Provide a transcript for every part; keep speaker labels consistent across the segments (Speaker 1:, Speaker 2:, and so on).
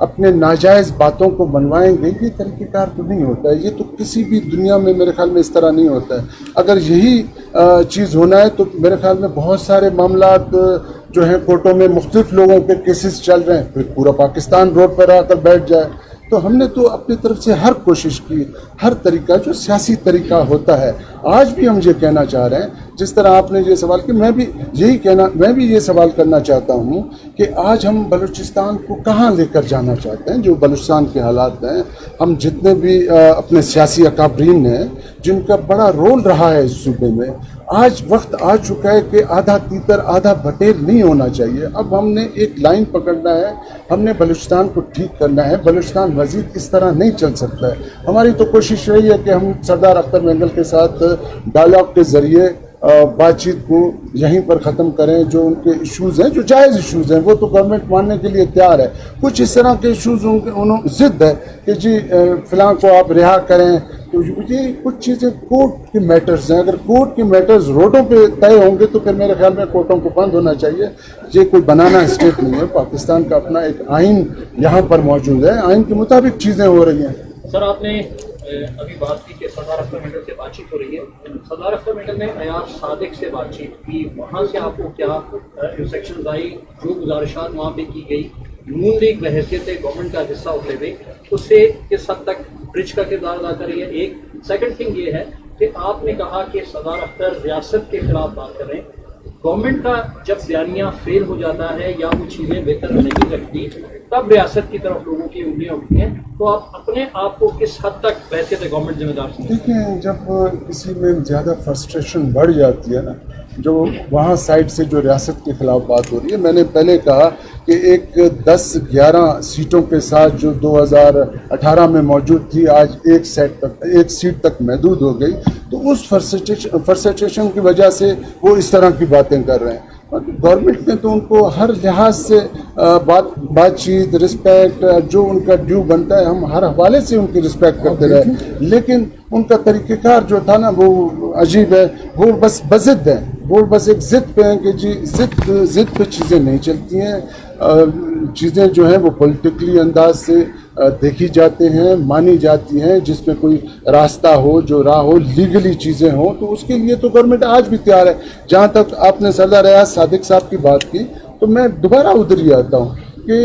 Speaker 1: اپنے ناجائز باتوں کو منوائیں گے، یہ طریقہ کار تو نہیں ہوتا ہے. یہ تو کسی بھی دنیا میں میرے خیال میں اس طرح نہیں ہوتا ہے. اگر یہی چیز ہونا ہے تو میرے خیال میں بہت سارے معاملات جو ہیں کورٹوں میں مختلف لوگوں کے کیسز چل رہے ہیں، پھر پورا پاکستان روڈ پر آ کر بیٹھ جائے. تو ہم نے تو اپنی طرف سے ہر کوشش کی، ہر طریقہ جو سیاسی طریقہ ہوتا ہے. آج بھی ہم یہ کہنا چاہ رہے ہیں، جس طرح آپ نے یہ سوال کیا، میں بھی یہ سوال کرنا چاہتا ہوں کہ آج ہم بلوچستان کو کہاں لے کر جانا چاہتے ہیں. جو بلوچستان کے حالات ہیں، ہم جتنے بھی اپنے سیاسی اکابرین ہیں جن کا بڑا رول رہا ہے اس صوبے میں، آج وقت آ چکا ہے کہ آدھا تیتر آدھا بٹیر نہیں ہونا چاہیے. اب ہم نے ایک لائن پکڑنا ہے، ہم نے بلوچستان کو ٹھیک کرنا ہے. بلوچستان مزید اس طرح نہیں چل سکتا ہے. ہماری تو کوشش رہی ہے کہ ہم سردار اختر مینگل کے ساتھ ڈائلاگ کے ذریعے بات چیت کو یہیں پر ختم کریں. جو ان کے ایشوز ہیں، جو جائز ایشوز ہیں، وہ تو گورنمنٹ ماننے کے لیے تیار ہے. کچھ اس طرح کے ایشوز انہوں ضد ہے کہ جی فلاں کو آپ رہا کریں. تو یہ کچھ چیزیں کورٹ کے میٹرز ہیں. اگر کورٹ کے میٹرز روڈوں پہ طے ہوں گے تو پھر میرے خیال میں کورٹوں کو بند ہونا چاہیے. یہ کوئی بنانا اسٹیٹ نہیں ہے. پاکستان کا اپنا ایک آئین یہاں پر موجود ہے، آئین کے مطابق چیزیں ہو رہی ہیں.
Speaker 2: سر، آپ نے ابھی بات کی کہ سردار اختر مینگل سے بات چیت ہو رہی ہے. سردار اختر مینگل نے ایاز صادق سے بات چیت کی، وہاں سے آپ کو کیا انسٹرکشنز آئی؟ جو گزارشات وہاں پہ کی گئی، نون لیگ بحیثیت گورنمنٹ کا حصہ ہوتے ہوئے اس سے کس حد تک برج کا کردار ادا کر رہی ہے؟ ایک سیکنڈ تھنگ یہ ہے کہ آپ نے کہا کہ سردار اختر ریاست کے خلاف بات کر رہے ہیں. گورنمنٹ کا جب بیانیہ فیل ہو جاتا ہے یا وہ چیزیں بہتر نہیں لگتی تب ریاست کی طرف لوگوں کی انگلیاں اٹھتی ہیں. تو آپ اپنے آپ کو کس حد تک بحیثیت گورنمنٹ ذمہ دار سمجھتے ہیں؟
Speaker 1: دیکھیں، جب کسی میں زیادہ فرسٹریشن بڑھ جاتی ہے نا، جو وہاں سائڈ سے جو ریاست کے خلاف بات ہو رہی ہے، میں نے پہلے کہا کہ ایک 10-11 سیٹوں کے ساتھ جو 2018 میں موجود تھی، آج ایک سیٹ تک محدود ہو گئی. تو اس فرسٹریشن کی وجہ سے وہ اس طرح کی باتیں کر رہے ہیں. گورنمنٹ نے تو ان کو ہر لحاظ سے بات چیت، رسپیکٹ، جو ان کا ڈیو بنتا ہے، ہم ہر حوالے سے ان کی رسپیکٹ کرتے رہے. لیکن ان کا طریقہ کار جو تھا نا وہ عجیب ہے. وہ بس بضد ہے، وہ بس ایک ضد پہ ہیں کہ جی ضد پہ چیزیں نہیں چلتی ہیں. چیزیں جو ہیں وہ پولیٹیکلی انداز سے دیکھی جاتے ہیں، مانی جاتی ہیں. جس میں کوئی راستہ ہو، جو راہ ہو، لیگلی چیزیں ہوں، تو اس کے لیے تو گورنمنٹ آج بھی تیار ہے. جہاں تک آپ نے سردار ایاز صادق صاحب کی بات کی، تو میں دوبارہ ادھر ہی آتا ہوں کہ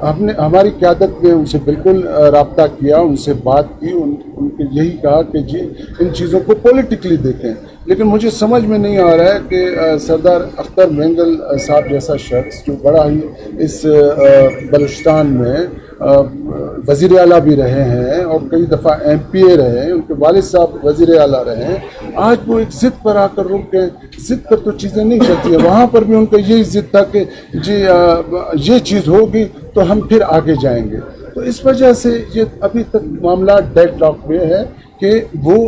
Speaker 1: ہم نے ہماری قیادت نے ان سے بالکل رابطہ کیا، ان سے بات کی، ان کو یہی کہا کہ جی ان چیزوں کو پولیٹیکلی دیکھیں. لیکن مجھے سمجھ میں نہیں آ رہا ہے کہ سردار اختر مینگل صاحب جیسا شخص جو بڑا ہی اس بلوچستان میں وزیر اعلیٰ بھی رہے ہیں اور کئی دفعہ MP رہے ہیں، ان کے والد صاحب وزیر اعلیٰ رہے ہیں، آج وہ ایک ضد پر آ کر رک گئے. ضد پر تو چیزیں نہیں چلتی ہیں. وہاں پر بھی ان کا یہی ضد تھا کہ جی یہ چیز ہوگی تو ہم پھر آگے جائیں گے. تو اس وجہ سے یہ ابھی تک معاملہ ڈیڈ لاک میں ہے کہ وہ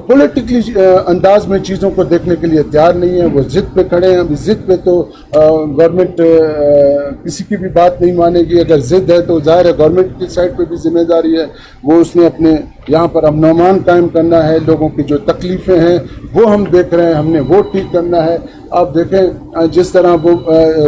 Speaker 1: پولیٹیکلی انداز میں چیزوں کو دیکھنے کے لیے تیار نہیں ہے. وہ ضد پہ کھڑے ہیں. ابھی ضد پہ تو گورنمنٹ کسی کی بھی بات نہیں مانے گی. اگر ضد ہے تو ظاہر ہے گورنمنٹ کی سائڈ پہ بھی ذمہ داری ہے. وہ اس نے اپنے یہاں پر امن و امان قائم کرنا ہے. لوگوں کی جو تکلیفیں ہیں وہ ہم دیکھ رہے ہیں، ہم نے وہ ٹھیک کرنا ہے. آپ دیکھیں جس طرح وہ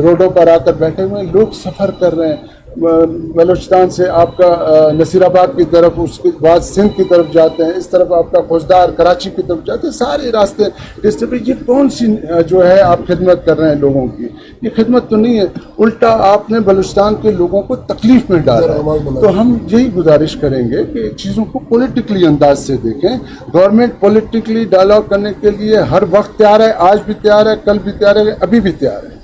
Speaker 1: روڈوں پر آ کر بیٹھے ہوئے ہیں، لوگ سفر کر رہے ہیں. بلوچستان سے آپ کا نصیر آباد کی طرف، اس کے بعد سندھ کی طرف جاتے ہیں، اس طرف آپ کا خوزدار کراچی کی طرف جاتے ہیں. سارے راستے ڈسٹربیوٹ. یہ کون سی جو ہے آپ خدمت کر رہے ہیں لوگوں کی؟ یہ خدمت تو نہیں ہے، الٹا آپ نے بلوچستان کے لوگوں کو تکلیف میں ڈالا ہے. تو ہم یہی گزارش کریں گے کہ چیزوں کو پولیٹیکلی انداز سے دیکھیں. گورنمنٹ پولیٹیکلی ڈائلاگ کرنے کے لیے ہر وقت تیار ہے. آج بھی تیار ہے، کل بھی تیار ہے، ابھی بھی تیار ہے.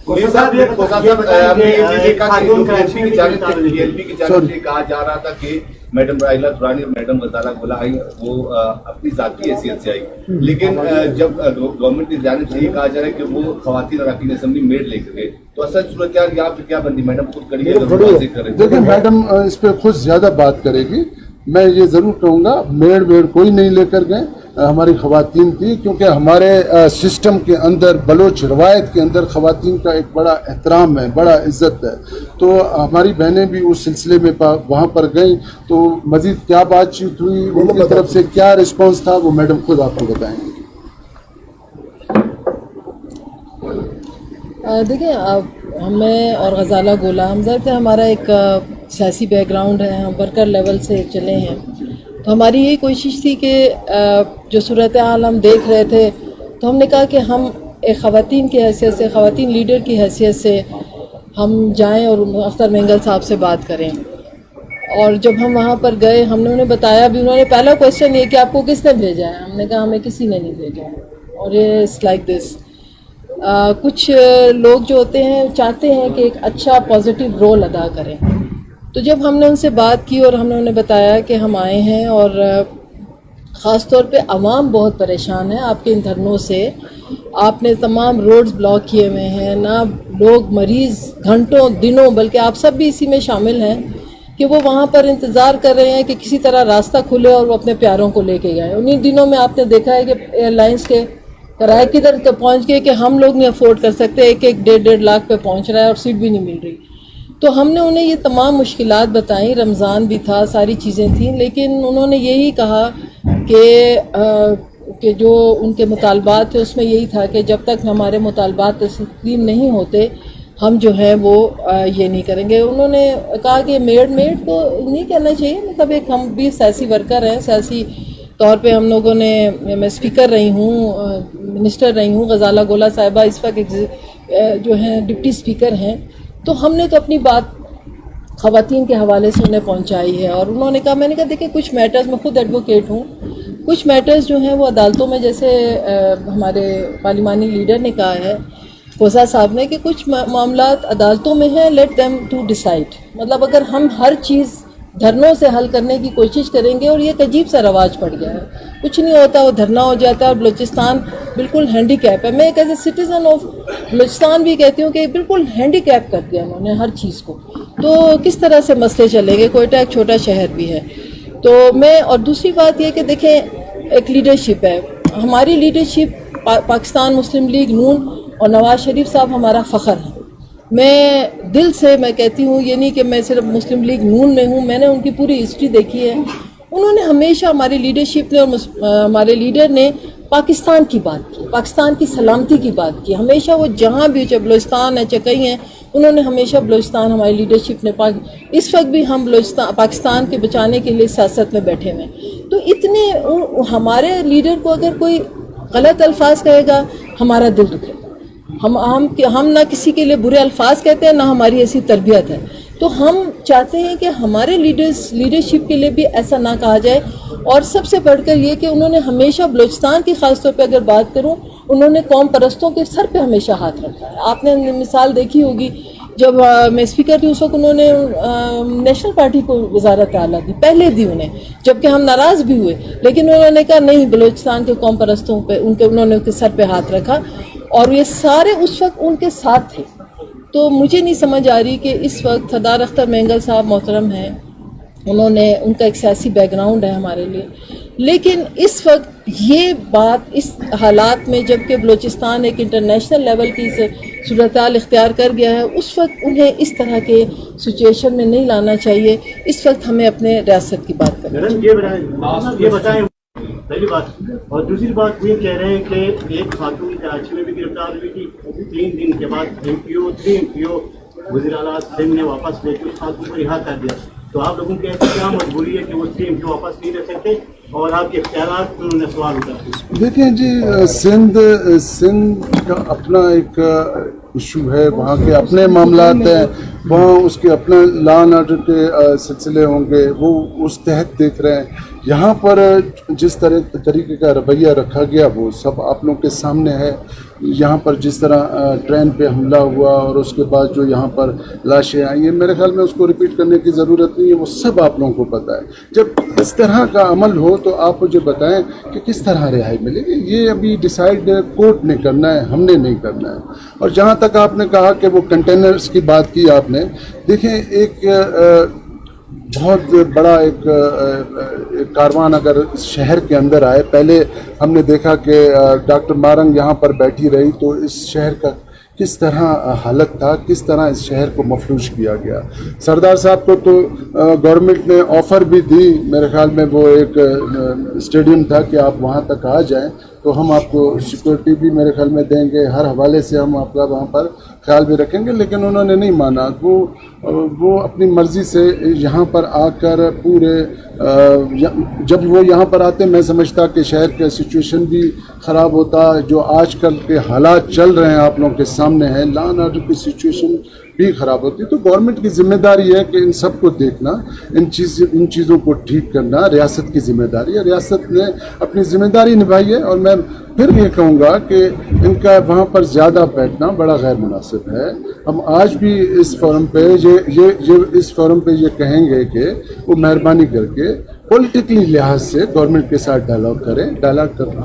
Speaker 3: کہا جا رہا تھا کہ میڈم رائلہ ترانی اور میڈم غزالہ گولا آئی، وہ اپنی ذاتی حیثیت سے آئی، لیکن جب گورنمنٹ کی جانب سے یہ کہا جا رہا ہے کہ وہ خواتین اراکین اسمبلی میڈ لے کر گئے، تو اصل صورتحال یہاں پہ کیا بنتی؟ میڈم خود کریے،
Speaker 1: دیکھیں میڈم اس پہ خود زیادہ بات کرے گی. میں یہ ضرور کہوں گا میڈ کوئی نہیں لے کر گئے، ہماری خواتین تھی، کیونکہ ہمارے سسٹم کے اندر، بلوچ روایت کے اندر خواتین کا ایک بڑا احترام ہے، بڑا عزت ہے. تو ہماری بہنیں بھی اس سلسلے میں وہاں پر گئیں. تو مزید کیا بات چیت ہوئی، ان کی طرف سے کیا رسپانس تھا، وہ میڈم خود آپ کو بتائیں گے.
Speaker 4: دیکھیں ہمیں اور غزالہ گولا، ہم ظاہر سے ہمارا ایک سیاسی بیک گراؤنڈ ہے, ہم ورکر لیول سے چلے ہیں. تو ہماری یہی کوشش تھی کہ جو صورتحال ہم دیکھ رہے تھے تو ہم نے کہا کہ ہم ایک خواتین کی حیثیت سے, خواتین لیڈر کی حیثیت سے ہم جائیں اور اختر مینگل صاحب سے بات کریں. اور جب ہم وہاں پر گئے ہم نے انہیں بتایا بھی, انہوں نے پہلا کویشچن یہ کہ آپ کو کس نے بھیجا ہے. ہم نے کہا ہمیں کسی نے نہیں بھیجا. اور یہ اٹس لائک دس. کچھ لوگ جو ہوتے ہیں چاہتے ہیں کہ ایک اچھا پازیٹیو رول ادا کریں. تو جب ہم نے ان سے بات کی اور ہم نے انہیں بتایا کہ ہم آئے ہیں اور خاص طور پہ عوام بہت پریشان ہے آپ کے ان دھرنوں سے, آپ نے تمام روڈز بلاک کیے ہوئے ہیں, نہ لوگ مریض گھنٹوں دنوں, بلکہ آپ سب بھی اسی میں شامل ہیں کہ وہ وہاں پر انتظار کر رہے ہیں کہ کسی طرح راستہ کھلے اور وہ اپنے پیاروں کو لے کے گئے. انہی دنوں میں آپ نے دیکھا ہے کہ ایئر لائنس کے کرائے کدھر پہنچ گئے کہ ہم لوگ نہیں افورڈ کر سکتے, 1-1 لاکھ پہ پہنچ رہا ہے اور سیٹ بھی نہیں مل رہی. تو ہم نے انہیں یہ تمام مشکلات بتائیں, رمضان بھی تھا, ساری چیزیں تھیں, لیکن انہوں نے یہی کہا کہ جو ان کے مطالبات تھے اس میں یہی تھا کہ جب تک ہمارے مطالبات تسلیم نہیں ہوتے ہم جو ہیں وہ یہ نہیں کریں گے. انہوں نے کہا کہ میڈ کو نہیں کہنا چاہیے, مطلب ایک ہم بھی سیاسی ورکر ہیں, سیاسی طور پہ ہم لوگوں نے, میں اسپیکر رہی ہوں, منسٹر رہی ہوں, غزالہ گولہ صاحبہ اس وقت جو ہیں ڈپٹی اسپیکر ہیں. تو ہم نے تو اپنی بات خواتین کے حوالے سے انہیں پہنچائی ہے. اور انہوں نے کہا, میں نے کہا دیکھیں کچھ میٹرز, میں خود ایڈوکیٹ ہوں, کچھ میٹرز جو ہیں وہ عدالتوں میں, جیسے ہمارے پارلیمانی لیڈر نے کہا ہے کوزا صاحب نے, کہ کچھ معاملات عدالتوں میں ہیں, لیٹ دیم ٹو ڈیسائڈ. مطلب اگر ہم ہر چیز دھرنوں سے حل کرنے کی کوشش کریں گے, اور یہ ایک عجیب سا رواج پڑ گیا ہے, کچھ نہیں ہوتا وہ دھرنا ہو جاتا ہے. اور بلوچستان بالکل ہینڈی کیپ ہے. میں ایک as a citizen of Balochistan بھی کہتی ہوں کہ بالکل ہینڈی کیپ کر دیا انہوں نے ہر چیز کو. تو کس طرح سے مسئلے چلیں گے؟ کوئٹہ ایک چھوٹا شہر بھی ہے. تو میں, اور دوسری بات یہ کہ دیکھیں ایک لیڈرشپ ہے, ہماری لیڈرشپ پاکستان مسلم لیگ نون اور نواز شریف صاحب ہمارا فخر ہے. میں دل سے میں کہتی ہوں, یہ نہیں کہ میں صرف مسلم لیگ نون میں ہوں, میں نے ان کی پوری ہسٹری دیکھی ہے. انہوں نے ہمیشہ, ہماری لیڈرشپ نے اور ہمارے لیڈر نے پاکستان کی بات کی, پاکستان کی سلامتی کی بات کی. ہمیشہ وہ جہاں بھی, چاہے بلوچستان ہے چاہے کہیں ہیں, انہوں نے ہمیشہ بلوچستان, ہماری لیڈرشپ نے اس وقت بھی ہم پاکستان کے بچانے کے لیے سیاست میں بیٹھے ہوئے ہیں. تو اتنے ہمارے لیڈر کو اگر کوئی غلط الفاظ کہے گا ہمارا دل دکھے گا. ہم نہ کسی کے لیے برے الفاظ کہتے ہیں, نہ ہماری ایسی تربیت ہے. تو ہم چاہتے ہیں کہ ہمارے لیڈرشپ کے لیے بھی ایسا نہ کہا جائے. اور سب سے بڑھ کر یہ کہ انہوں نے ہمیشہ بلوچستان کی, خاص طور پہ اگر بات کروں, انہوں نے قوم پرستوں کے سر پہ ہمیشہ ہاتھ رکھا ہے. آپ نے مثال دیکھی ہوگی, جب میں اسپیکر تھی اس وقت انہوں نے نیشنل پارٹی کو وزارت اعلیٰ دی, پہلے دی انہیں, جبکہ ہم ناراض بھی ہوئے, لیکن انہوں نے کہا نہیں, بلوچستان کے قوم پرستوں پہ انہوں نے ان کے سر پہ ہاتھ رکھا. اور یہ سارے اس وقت ان کے ساتھ تھے. تو مجھے نہیں سمجھ آ رہی کہ اس وقت سردار اختر مینگل صاحب محترم ہیں, انہوں نے, ان کا ایک سیاسی بیک گراؤنڈ ہے ہمارے لیے, لیکن اس وقت یہ بات اس حالات میں جب کہ بلوچستان ایک انٹرنیشنل لیول کی صورتحال اختیار کر گیا ہے, اس وقت انہیں اس طرح کے سچویشن میں نہیں لانا چاہیے. اس وقت ہمیں اپنے ریاست کی بات کرنا چاہیے.
Speaker 5: یہ بتائیں پہلی بات. اور دوسری بات یہ کہہ رہے ہیں کہ ایک خاتون کراچی میں بھی گرفتار ہوئی تھی, 3 دن کے بعد ایم پی او وزیر اعلیٰ سنگھ نے واپس لے کے اس خاتون کو رہا کر دیا. تو آپ لوگوں کی ایسی کیا مجبوری ہے کہ وہ ایم پی او واپس نہیں رہ سکتے, اور آپ کے اختیارات انہوں نے سوال اٹھا؟
Speaker 1: دیکھیں جی, سندھ کا اپنا ایک ایشو ہے, وہاں کے اپنے معاملات ہیں, وہاں اس کے اپنے لا اینڈ آرڈر کے سلسلے ہوں گے, وہ اس تحت دیکھ رہے ہیں. یہاں پر جس طریقے کا رویہ رکھا گیا وہ سب آپ لوگوں کے سامنے ہے. یہاں پر جس طرح ٹرین پہ حملہ ہوا اور اس کے بعد جو یہاں پر لاشیں آئیں, یہ میرے خیال میں اس کو ریپیٹ کرنے کی ضرورت نہیں ہے, وہ سب آپ لوگوں کو پتہ ہے. جب اس طرح کا عمل ہو تو آپ مجھے بتائیں کہ کس طرح رہائی ملے گی. یہ ابھی ڈیسائیڈ کورٹ نے کرنا ہے, ہم نے نہیں کرنا ہے. اور جہاں تک آپ نے کہا کہ وہ کنٹینرز کی بات کی آپ نے, دیکھیں ایک بہت بڑا ایک کاروان اگر اس شہر کے اندر آئے, پہلے ہم نے دیکھا کہ ڈاکٹر مارنگ یہاں پر بیٹھی رہی تو اس شہر کا کس طرح حالت تھا, کس طرح اس شہر کو مفلوج کیا گیا. سردار صاحب کو تو گورنمنٹ نے آفر بھی دی, میرے خیال میں وہ ایک اسٹیڈیم تھا کہ آپ وہاں تک آ جائیں, تو ہم آپ کو سیکورٹی بھی میرے خیال میں دیں گے، ہر حوالے سے ہم آپ کا وہاں پر خیال بھی رکھیں گے، لیکن انہوں نے نہیں مانا۔ وہ اپنی مرضی سے یہاں پر آ کر پورے جب وہ یہاں پر آتے میں سمجھتا کہ شہر کا سچویشن بھی خراب ہوتا، جو آج کل کے حالات چل رہے ہیں آپ لوگوں کے سامنے ہیں، لا اینڈ آرڈر کی سچویشن بھی خراب ہوتی۔ تو گورنمنٹ کی ذمہ داری ہے کہ ان سب کو دیکھنا، ان چیزوں کو ٹھیک کرنا ریاست کی ذمہ داری ہے۔ ریاست نے اپنی ذمہ داری نبھائی ہے، اور میں پھر یہ کہوں گا کہ ان کا وہاں پر زیادہ بیٹھنا بڑا غیر مناسب ہے۔ ہم آج بھی اس فورم پہ یہ کہیں گے کہ وہ مہربانی کر کے پولیٹیکلی لحاظ سے گورنمنٹ کے ساتھ ڈائلاگ کریں،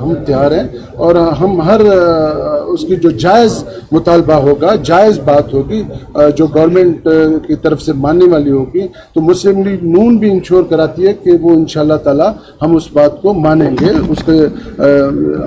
Speaker 1: ہم تیار ہیں، اور ہم ہر اس کی جو جائز مطالبہ ہوگا، جائز بات ہوگی جو گورنمنٹ کی طرف سے ماننے والی ہوگی، تو مسلم لیگ نون بھی انشور کراتی ہے کہ وہ انشاءاللہ تعالی ہم اس بات کو مانیں گے۔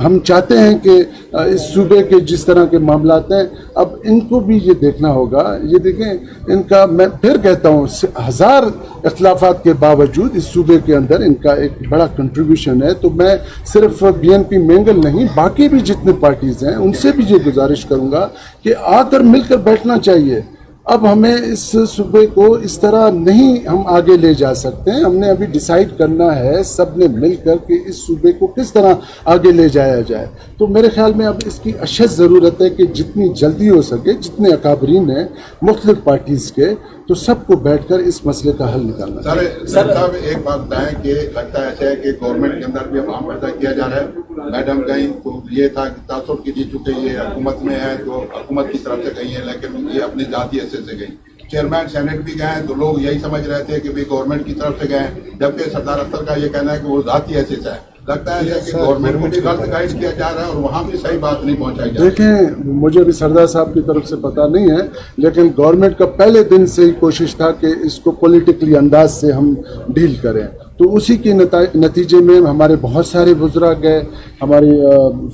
Speaker 1: ہم چاہتے ہیں کہ اس صوبے کے جس طرح کے معاملات ہیں، اب ان کو بھی یہ دیکھنا ہوگا۔ یہ دیکھیں، ان کا میں پھر کہتا ہوں، 1000 اختلافات کے باوجود اس صوبے کے اندر ان کا ایک بڑا کنٹریبیوشن ہے۔ تو میں صرف BNP مینگل نہیں، باقی بھی جتنے پارٹیز ہیں ان سے بھی یہ گزارش کروں گا کہ آ کر مل کر بیٹھنا چاہیے۔ اب ہمیں اس صوبے کو اس طرح نہیں ہم آگے لے جا سکتے ہیں، ہم نے ابھی ڈیسائیڈ کرنا ہے سب نے مل کر کہ اس صوبے کو کس طرح آگے لے جایا جائے۔ تو میرے خیال میں اب اس کی اشد ضرورت ہے کہ جتنی جلدی ہو سکے، جتنے اکابرین ہیں مختلف پارٹیز کے، تو سب کو بیٹھ کر اس مسئلے کا حل نکالنا چاہیے۔
Speaker 6: سر صاحب ایک بات بتائیں کہ لگتا ہے ایسا ہے کہ گورنمنٹ کے اندر بھی اب پیدا کیا جا رہا ہے۔ میڈم کہیں تو یہ تھا کہ تعصب کی جیت چکے، یہ حکومت میں ہے تو حکومت کی طرف سے گئی ہیں، لیکن یہ اپنی ذاتی حیثیت سے گئی۔ چیئرمین سینٹ بھی گئے تو لوگ یہی سمجھ رہے تھے کہ گورنمنٹ کی طرف سے گئے، جبکہ سردار اختر کا یہ کہنا ہے کہ وہ ذاتی حیثیت سے ہے۔ لگتا ہے کہ گورنمنٹ کو بھی غلط گائیڈ کیا جا رہا ہے اور وہاں بھی صحیح بات نہیں پہنچائی جا رہی۔
Speaker 1: دیکھیں، مجھے بھی سردار صاحب کی طرف سے پتہ نہیں ہے، لیکن گورنمنٹ کا پہلے دن سے ہی کوشش تھا کہ اس کو پولیٹیکلی انداز سے ہم ڈیل کریں، تو اسی کے نتیجے میں ہمارے بہت سارے وزراء گئے، ہماری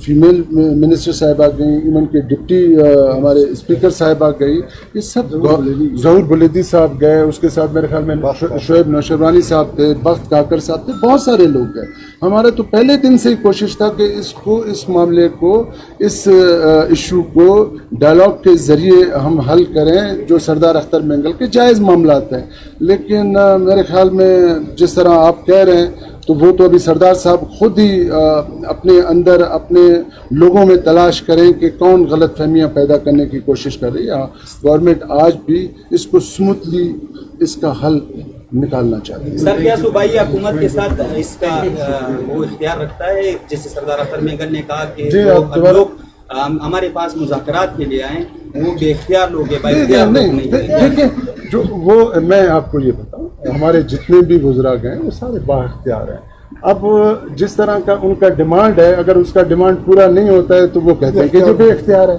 Speaker 1: فیمیل منسٹر صاحبہ گئیں، ایون کہ ڈپٹی ہمارے اسپیکر صاحبہ گئی، یہ سب ظہور بلیدی صاحب گئے، اس کے ساتھ میرے خیال میں شعیب نوشروانی صاحب تھے، بخت کاکر صاحب تھے، بہت سارے لوگ گئے۔ ہمارا تو پہلے دن سے ہی کوشش تھا کہ اس معاملے کو، اس ایشو کو ڈائلاگ کے ذریعے ہم حل کریں، جو سردار اختر مینگل کے جائز معاملات ہیں۔ لیکن میرے خیال میں جس طرح آپ کہہ رہے ہیں، تو وہ تو ابھی سردار صاحب خود ہی اپنے اندر اپنے لوگوں میں تلاش کریں کہ کون غلط فہمیاں پیدا کرنے کی کوشش کر رہی ہے۔ گورنمنٹ آج بھی اس کو اسموتھلی اس کا حل نکالنا چاہتی ہے۔
Speaker 7: سر، کیا صوبائی حکومت کے ساتھ اس کا وہ اختیار رکھتا ہے، جیسے سردار اختر مینگل نے کہا کہ جو لوگ ہمارے پاس مذاکرات کے لیے آئیں وہ بے اختیار لوگ ہیں، بااختیار لوگ نہیں ہیں؟
Speaker 1: دیکھیں، جو وہ میں آپ کو یہ بتاؤں، ہمارے جتنے بھی وزراء گئے وہ سارے با اختیار ہیں۔ اب جس طرح کا ان کا ڈیمانڈ ہے، اگر اس کا ڈیمانڈ پورا نہیں ہوتا ہے تو وہ کہتے ہیں کہ جو بے اختیار ہے۔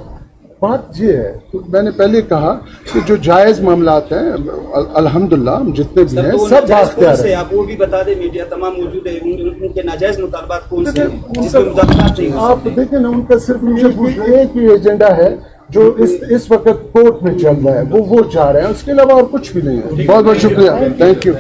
Speaker 1: بات یہ ہے، تو میں نے پہلے کہا کہ جو جائز معاملات ہیں الحمدللہ ہم جتنے بھی ہیں سب بااختیار ہیں۔
Speaker 7: آپ وہ بھی بتا دیں، میڈیا تمام موجود ہے، ان کے ناجائز مطالبات کون سے ہیں جس میں مذاکرات نہیں ہو سکتے؟
Speaker 1: آپ دیکھیں نا، ان کا صرف ایک ہی ایجنڈا ہے جو اس وقت کورٹ میں چل رہا ہے، وہ چاہ رہے ہیں، اس کے علاوہ اور کچھ بھی نہیں ہے۔ بہت بہت شکریہ، تھینک یو۔